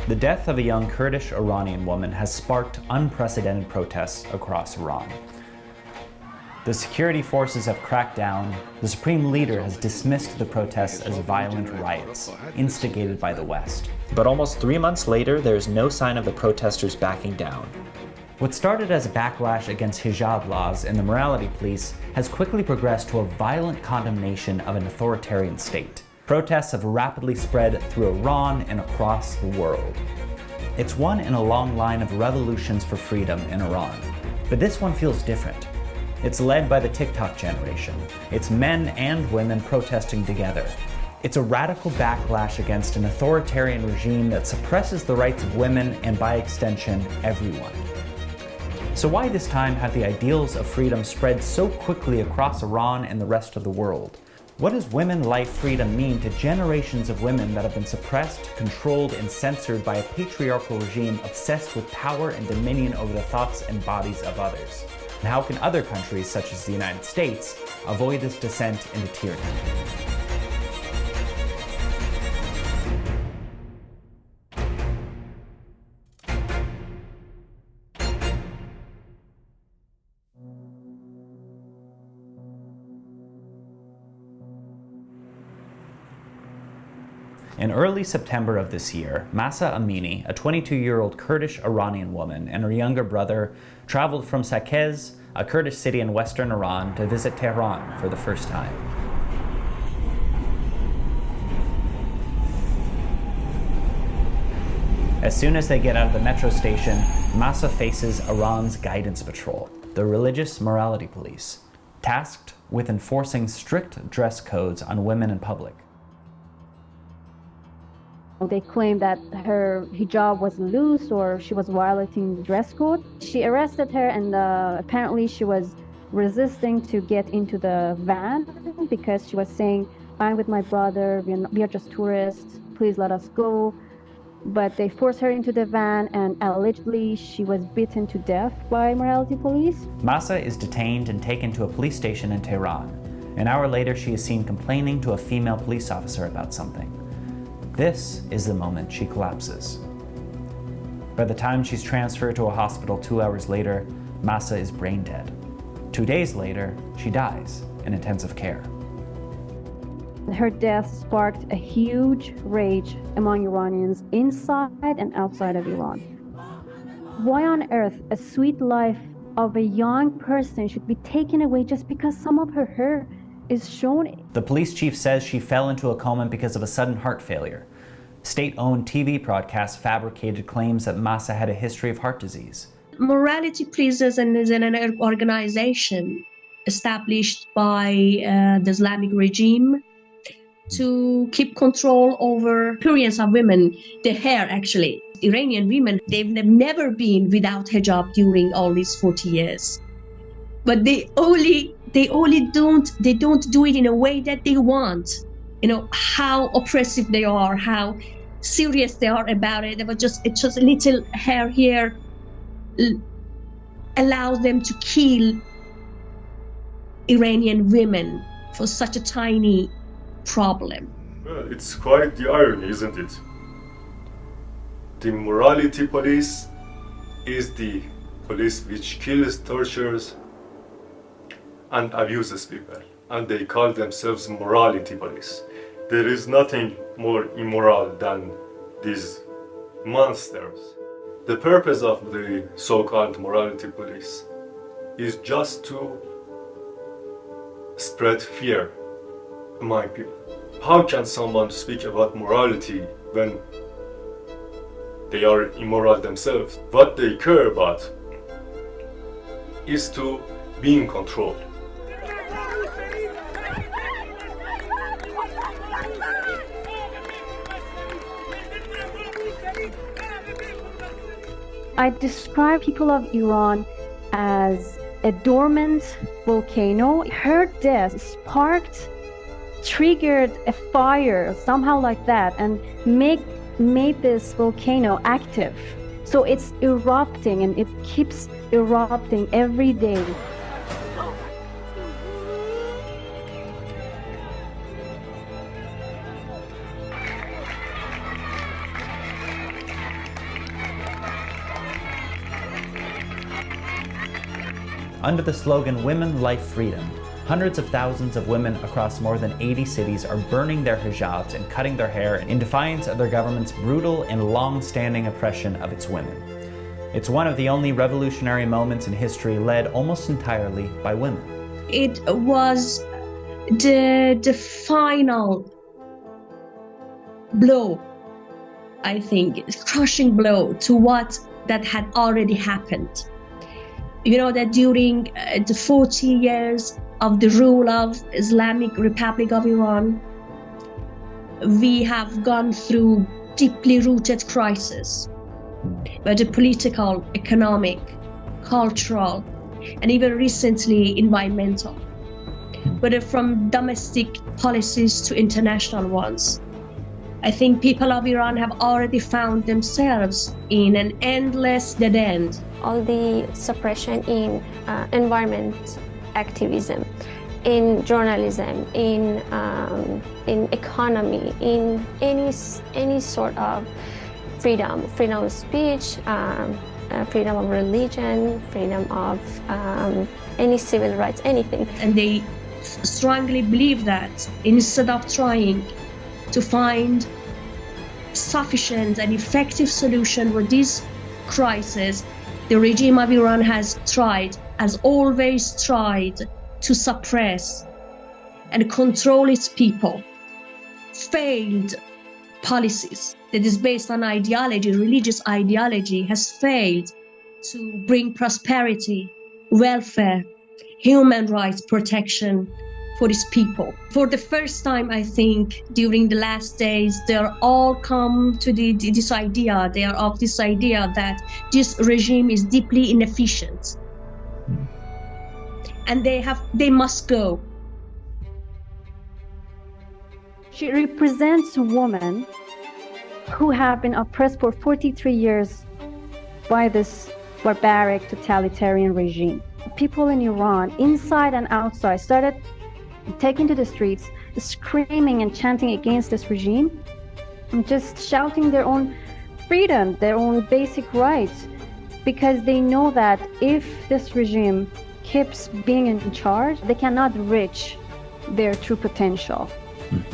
The death of a young Kurdish Iranian woman has sparked unprecedented protests across Iran. The security forces have cracked down. The supreme leader has dismissed the protests as violent riots, instigated by the West. But almost 3 months later, there is no sign of the protesters backing down. What started as a backlash against hijab laws and the morality police has quickly progressed to a violent condemnation of an authoritarian state. Protests have rapidly spread through Iran and across the world. It's one in a long line of revolutions for freedom in Iran. But this one feels different. It's led by the TikTok generation. It's men and women protesting together. It's a radical backlash against an authoritarian regime that suppresses the rights of women and, by extension, everyone. So why this time have the ideals of freedom spread so quickly across Iran and the rest of the world? What does women life freedom mean to generations of women that have been suppressed, controlled, and censored by a patriarchal regime obsessed with power and dominion over the thoughts and bodies of others? And how can other countries, such as the United States, avoid this descent into tyranny? In early September of this year, Mahsa Amini, a 22-year-old Kurdish Iranian woman, and her younger brother traveled from Saqqez, a Kurdish city in western Iran, to visit Tehran for the first time. As soon as they get out of the metro station, Mahsa faces Iran's guidance patrol, the religious morality police, tasked with enforcing strict dress codes on women in public. They claimed that her hijab was loose or she was violating the dress code. She arrested her, and apparently she was resisting to get into the van because she was saying, "I'm with my brother, we are just tourists, please let us go." But they forced her into the van, and allegedly she was beaten to death by morality police. Mahsa is detained and taken to a police station in Tehran. An hour later, she is seen complaining to a female police officer about something. This is the moment she collapses. By the time she's transferred to a hospital 2 hours later, Mahsa is brain dead. 2 days later, she dies in intensive care. Her death sparked a huge rage among Iranians inside and outside of Iran. Why on earth a sweet life of a young person should be taken away just because some of her hair is shown? The police chief says she fell into a coma because of a sudden heart failure. State-owned TV broadcasts fabricated claims that Mahsa had a history of heart disease. Morality police is an organization established by the Islamic regime to keep control over appearance of women, the hair actually. Iranian women, they've never been without hijab during all these 40 years. But they don't do it in a way that they want. You know, how oppressive they are, how serious they are about it. It's just a little hair here allows them to kill Iranian women for such a tiny problem. Well, it's quite the irony, isn't it? The morality police is the police which kills, tortures, and abuses people, and they call themselves morality police. There is nothing more immoral than these monsters. The purpose of the so-called morality police is just to spread fear among people. How can someone speak about morality when they are immoral themselves? What they care about is to be in control. I describe people of Iran as a dormant volcano. Her death triggered a fire, somehow like that, and made this volcano active. So it's erupting, and it keeps erupting every day. Under the slogan Women, Life, Freedom, hundreds of thousands of women across more than 80 cities are burning their hijabs and cutting their hair in defiance of their government's brutal and long-standing oppression of its women. It's one of the only revolutionary moments in history led almost entirely by women. It was the final blow, I think, crushing blow to what that had already happened. You know that during the 40 years of the rule of Islamic Republic of Iran, we have gone through deeply rooted crises, whether political, economic, cultural, and even recently environmental, whether from domestic policies to international ones. I think people of Iran have already found themselves in an endless dead end. All the suppression in environment activism, in journalism, in economy, in any sort of freedom of speech, freedom of religion, freedom of any civil rights, anything. And they strongly believe that instead of trying to find sufficient and effective solution for this crisis, the regime of Iran has always tried to suppress and control its people. Failed policies that is based on ideology, religious ideology, has failed to bring prosperity, welfare, human rights protection for its people. For the first time, I think, during the last days, they're all come to this idea, they are of this idea that this regime is deeply inefficient. And they must go. She represents women who have been oppressed for 43 years by this barbaric totalitarian regime. People in Iran, inside and outside, started taking to the streets, screaming and chanting against this regime, and just shouting their own freedom, their own basic rights, because they know that if this regime keeps being in charge, they cannot reach their true potential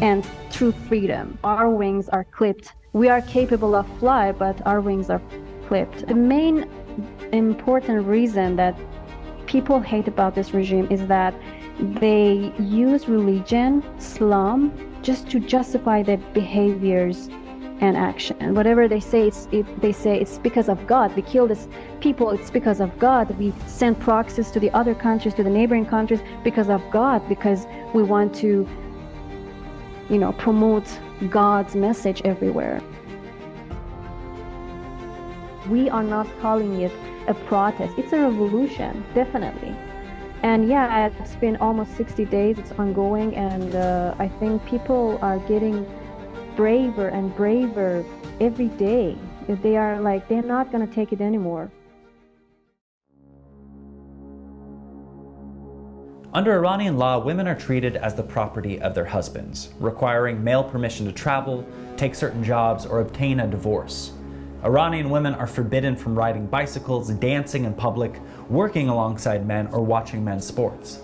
and true freedom. Our wings are clipped. We are capable of fly, but our wings are clipped. The main important reason that people hate about this regime is that they use religion, Islam, just to justify their behaviors and action. Whatever they say, they say it's because of God. We kill these people, it's because of God. We send proxies to the other countries, to the neighboring countries, because of God, because we want to, promote God's message everywhere. We are not calling it a protest. It's a revolution, definitely. And yeah, it's been almost 60 days, it's ongoing, and I think people are getting braver and braver every day. They are like, they're not going to take it anymore. Under Iranian law, women are treated as the property of their husbands, requiring male permission to travel, take certain jobs, or obtain a divorce. Iranian women are forbidden from riding bicycles, dancing in public, working alongside men, or watching men's sports.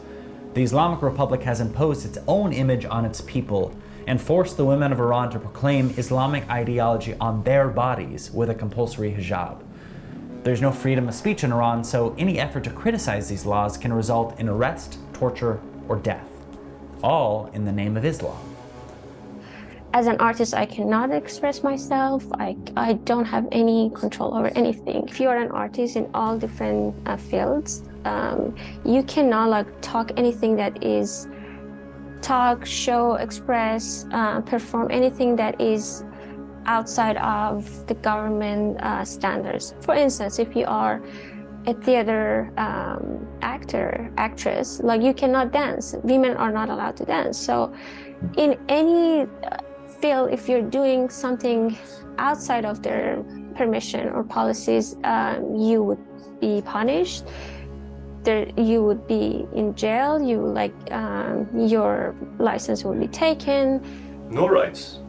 The Islamic Republic has imposed its own image on its people and forced the women of Iran to proclaim Islamic ideology on their bodies with a compulsory hijab. There's no freedom of speech in Iran, so any effort to criticize these laws can result in arrest, torture, or death, all in the name of Islam. As an artist, I cannot express myself. I don't have any control over anything. If you are an artist in all different fields, you cannot talk anything that is talk, show, express, perform anything that is outside of the government standards. For instance, if you are a theater actor, actress, you cannot dance. Women are not allowed to dance. So in any field, if you're doing something outside of their permission or policies, you would be punished. You would be in jail. Your license will be taken. No rights.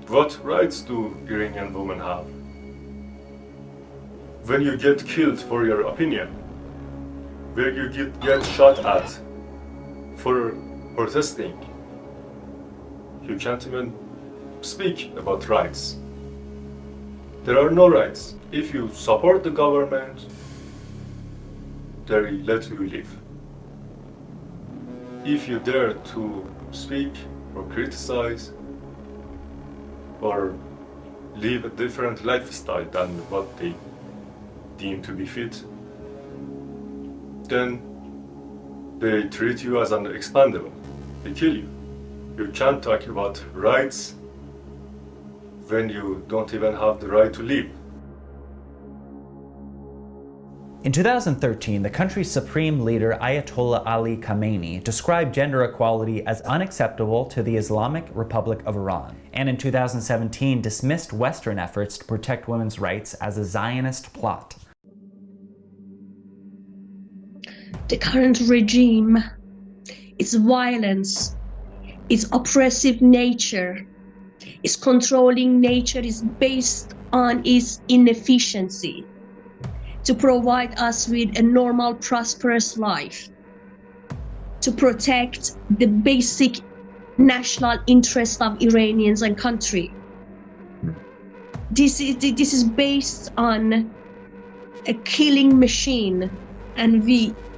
What rights do Iranian women have? When you get killed for your opinion, where you get shot at for protesting. You can't even speak about rights. There are no rights. If you support the government, they let you live. If you dare to speak or criticize or live a different lifestyle than what they deem to be fit, then they treat you as an expendable. They kill you. You can't talk about rights when you don't even have the right to live. In 2013, the country's supreme leader Ayatollah Ali Khamenei described gender equality as unacceptable to the Islamic Republic of Iran, and in 2017 dismissed Western efforts to protect women's rights as a Zionist plot. The current regime, its violence, its oppressive nature, its controlling nature is based on its inefficiency to provide us with a normal, prosperous life, to protect the basic national interest of Iranians and country. This is based on a killing machine, and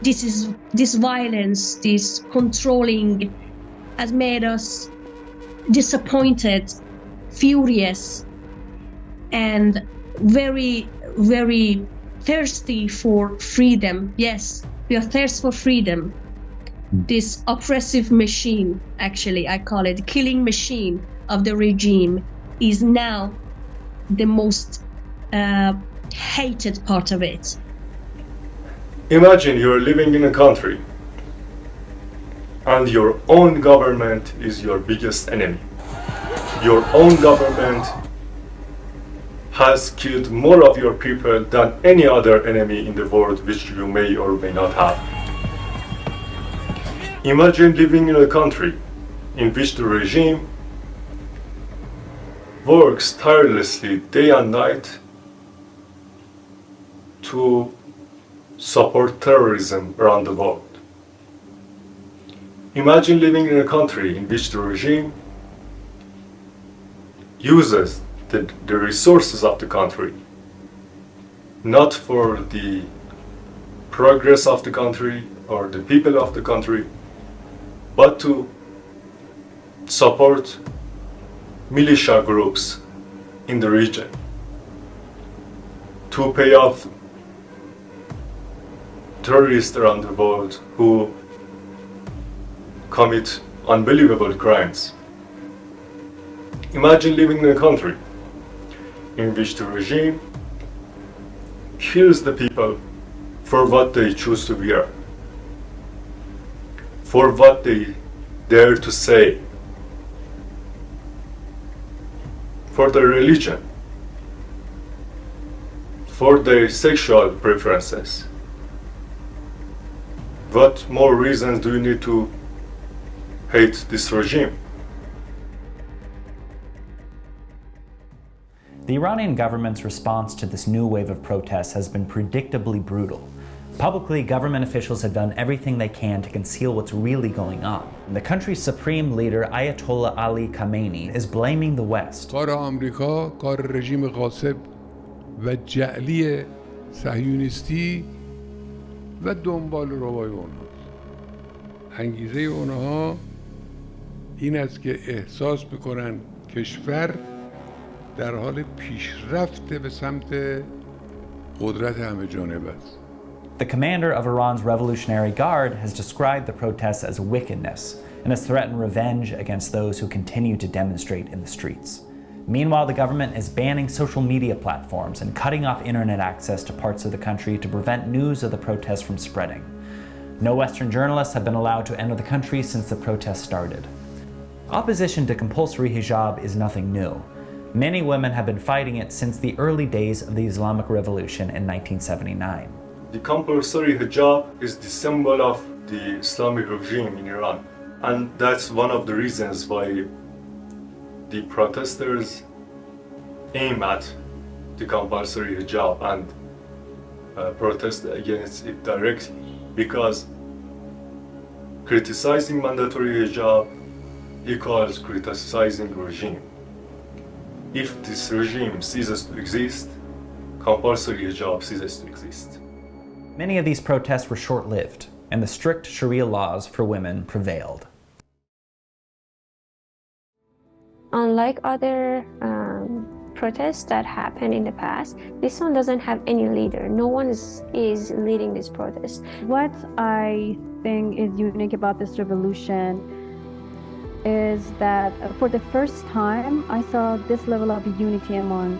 this violence, this controlling, has made us disappointed, furious, and very, very thirsty for freedom. Yes, we are thirsty for freedom. This oppressive machine, actually, I call it killing machine of the regime, is now the most hated part of it. Imagine you're living in a country and your own government is your biggest enemy. Your own government has killed more of your people than any other enemy in the world which you may or may not have. Imagine living in a country in which the regime works tirelessly day and night to support terrorism around the world. Imagine living in a country in which the regime uses the resources of the country not for the progress of the country or the people of the country, but to support militia groups in the region, to pay off terrorists around the world who commit unbelievable crimes. Imagine living in a country in which the regime kills the people for what they choose to wear, for what they dare to say, for their religion, for their sexual preferences. What more reasons do you need to hate this regime? The Iranian government's response to this new wave of protests has been predictably brutal. Publicly, government officials have done everything they can to conceal what's really going on. The country's supreme leader, Ayatollah Ali Khamenei, is blaming the West. کار آمریکا، کار رژیم غاصب و جعلی صهیونیستی و دنبال روای اونهاست. انگیزه اونها این است که احساس بکنن کشور در حال پیشرفت به سمت قدرت همه جانبه است. The commander of Iran's Revolutionary Guard has described the protests as wickedness and has threatened revenge against those who continue to demonstrate in the streets. Meanwhile, the government is banning social media platforms and cutting off internet access to parts of the country to prevent news of the protests from spreading. No Western journalists have been allowed to enter the country since the protests started. Opposition to compulsory hijab is nothing new. Many women have been fighting it since the early days of the Islamic Revolution in 1979. The compulsory hijab is the symbol of the Islamic regime in Iran, and that's one of the reasons why the protesters aim at the compulsory hijab and protest against it directly, because criticizing mandatory hijab equals criticizing regime. If this regime ceases to exist, compulsory hijab ceases to exist. Many of these protests were short-lived, and the strict Sharia laws for women prevailed. Unlike other protests that happened in the past, this one doesn't have any leader. No one is leading this protest. What I think is unique about this revolution is that for the first time, I saw this level of unity among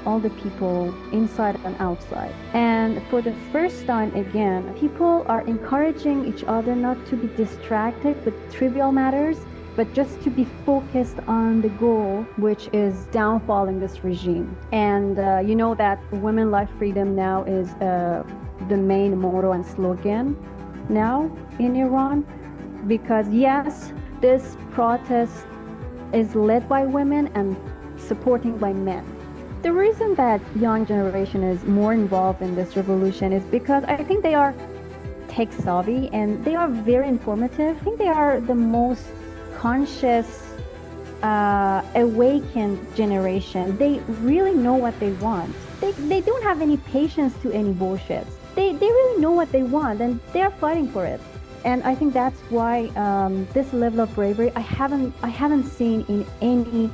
all the people inside and outside. And for the first time again, people are encouraging each other not to be distracted with trivial matters, but just to be focused on the goal, which is downfalling this regime. And you know that women life freedom now is the main motto and slogan now in Iran, because yes, this protest is led by women and supporting by men. The reason that young generation is more involved in this revolution is because I think they are tech savvy and they are very informative. I think they are the most conscious, awakened generation. They really know what they want. They don't have any patience to any bullshit. They really know what they want and they are fighting for it. And I think that's why this level of bravery I haven't seen in any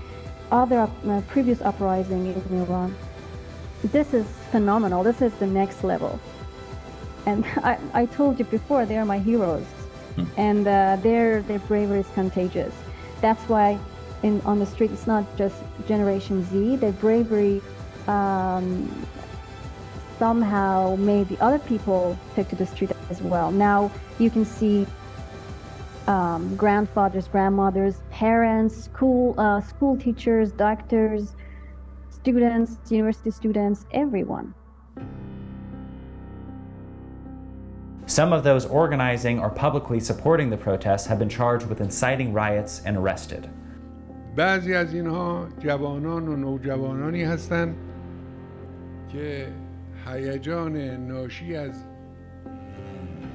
other previous uprising in Iran. This is phenomenal. This is the next level. And I told you before, they are my heroes. And their bravery is contagious. That's why on the street it's not just Generation Z. Their bravery somehow made the other people take to the street as well. Now you can see grandfathers, grandmothers, parents, school teachers, doctors, students, university students, everyone. Some of those organizing or publicly supporting the protests have been charged with inciting riots and arrested. بعضی از اینها جوانان و نوجوانانی هستند که هیجان ناشی از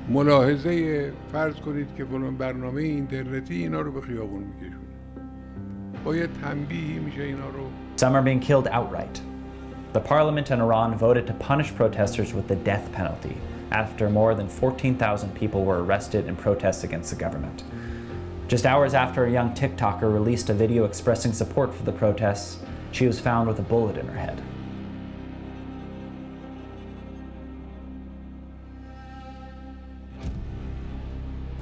ملاحظه فرض کنید که فلان برنامه اینترنتی اینا رو به خیابون میکشونه. باید تنبیهی میشه اینا رو. Some are being killed outright. The parliament in Iran voted to punish protesters with the death penalty after more than 14,000 people were arrested in protests against the government. Just hours after a young TikToker released a video expressing support for the protests, she was found with a bullet in her head.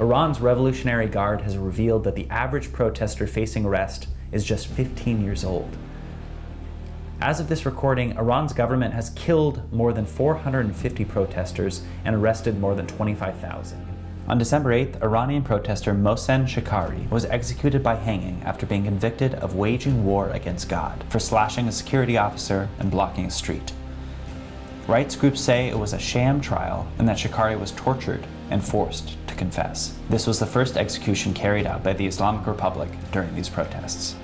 Iran's Revolutionary Guard has revealed that the average protester facing arrest is just 15 years old. As of this recording, Iran's government has killed more than 450 protesters and arrested more than 25,000. On December 8th, Iranian protester Mohsen Shekari was executed by hanging after being convicted of waging war against God for slashing a security officer and blocking a street. Rights groups say it was a sham trial and that Shekari was tortured and forced to confess. This was the first execution carried out by the Islamic Republic during these protests.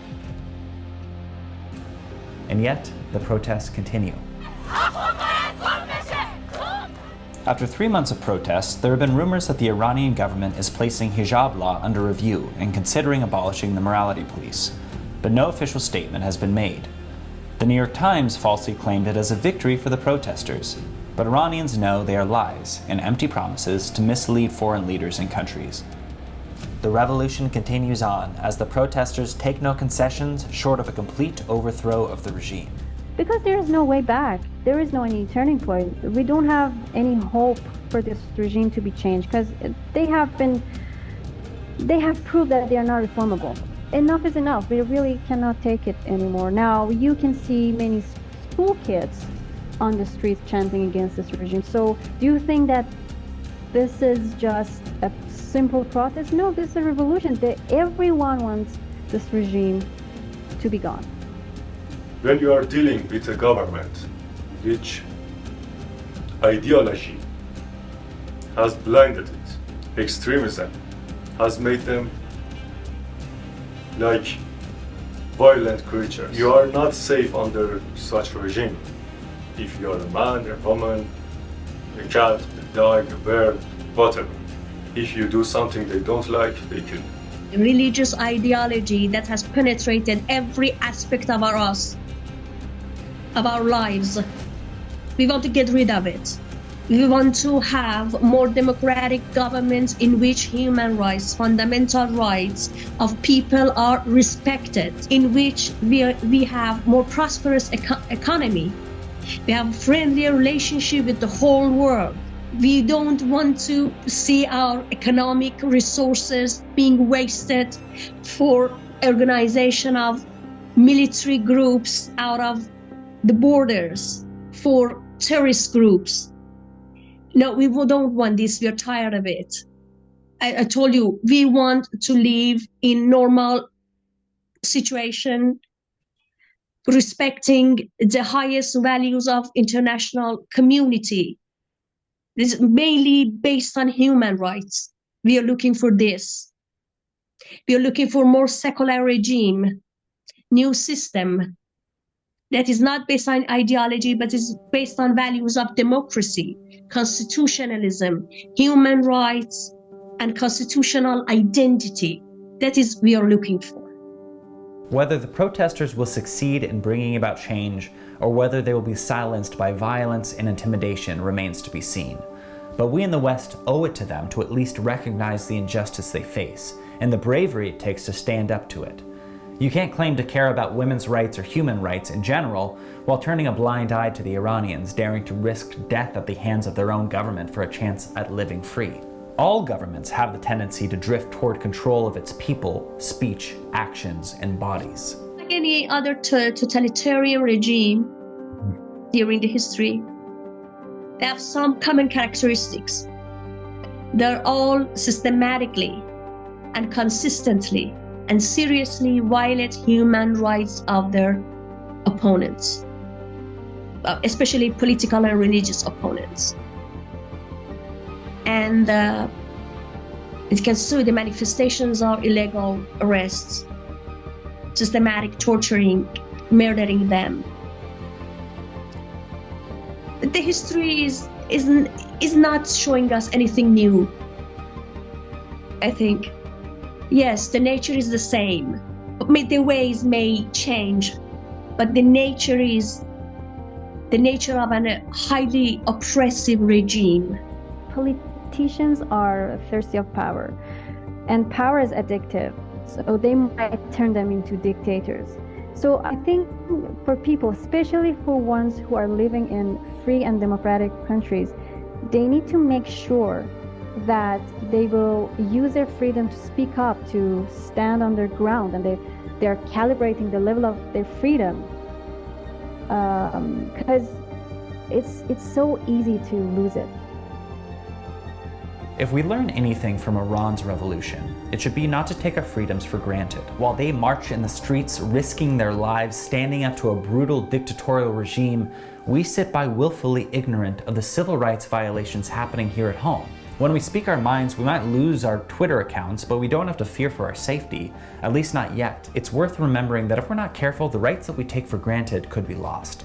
And yet, the protests continue. After 3 months of protests, there have been rumors that the Iranian government is placing hijab law under review and considering abolishing the morality police. But no official statement has been made. The New York Times falsely claimed it as a victory for the protesters, but Iranians know they are lies and empty promises to mislead foreign leaders and countries. The revolution continues on as the protesters take no concessions short of a complete overthrow of the regime. Because there is no way back. There is no any turning point. We don't have any hope for this regime to be changed because they have proved that they are not reformable. Enough is enough. We really cannot take it anymore. Now you can see many school kids on the streets chanting against this regime. So do you think that this is just a simple protest? No, this is a revolution. Everyone wants this regime to be gone. When you are dealing with a government which ideology has blinded it, extremism has made them like violent creatures, you are not safe under such regime. If you are a man, a woman, a cat, a dog, a bird, whatever. If you do something they don't like, they kill you. Religious ideology that has penetrated every aspect of our lives. We want to get rid of it. We want to have more democratic governments in which human rights, fundamental rights of people are respected, in which we have more prosperous economy. We have friendlier relationship with the whole world. We don't want to see our economic resources being wasted for organization of military groups out of the borders, for terrorist groups. No, we don't want this. We are tired of it. I told you, we want to live in normal situation, respecting the highest values of international community. This is mainly based on human rights. We are looking for this. We are looking for more secular regime, new system that is not based on ideology, but is based on values of democracy, constitutionalism, human rights, and constitutional identity. That is we are looking for. Whether the protesters will succeed in bringing about change, or whether they will be silenced by violence and intimidation remains to be seen. But we in the West owe it to them to at least recognize the injustice they face, and the bravery it takes to stand up to it. You can't claim to care about women's rights or human rights in general, while turning a blind eye to the Iranians daring to risk death at the hands of their own government for a chance at living free. All governments have the tendency to drift toward control of its people, speech, actions, and bodies. Like any other totalitarian regime during the history, they have some common characteristics. They're all systematically and consistently and seriously violate human rights of their opponents, especially political and religious opponents. And you can see the manifestations of illegal arrests, systematic torturing, murdering them. The history is not showing us anything new, I think. Yes, the nature is the same. The ways may change, but the nature is the nature of a highly oppressive regime. Politicians are thirsty of power, and power is addictive, so they might turn them into dictators. So I think for people, especially for ones who are living in free and democratic countries, they need to make sure that they will use their freedom to speak up, to stand on their ground, and they're calibrating the level of their freedom, because it's so easy to lose it. If we learn anything from Iran's revolution, it should be not to take our freedoms for granted. While they march in the streets, risking their lives, standing up to a brutal dictatorial regime, we sit by willfully ignorant of the civil rights violations happening here at home. When we speak our minds, we might lose our Twitter accounts, but we don't have to fear for our safety, at least not yet. It's worth remembering that if we're not careful, the rights that we take for granted could be lost.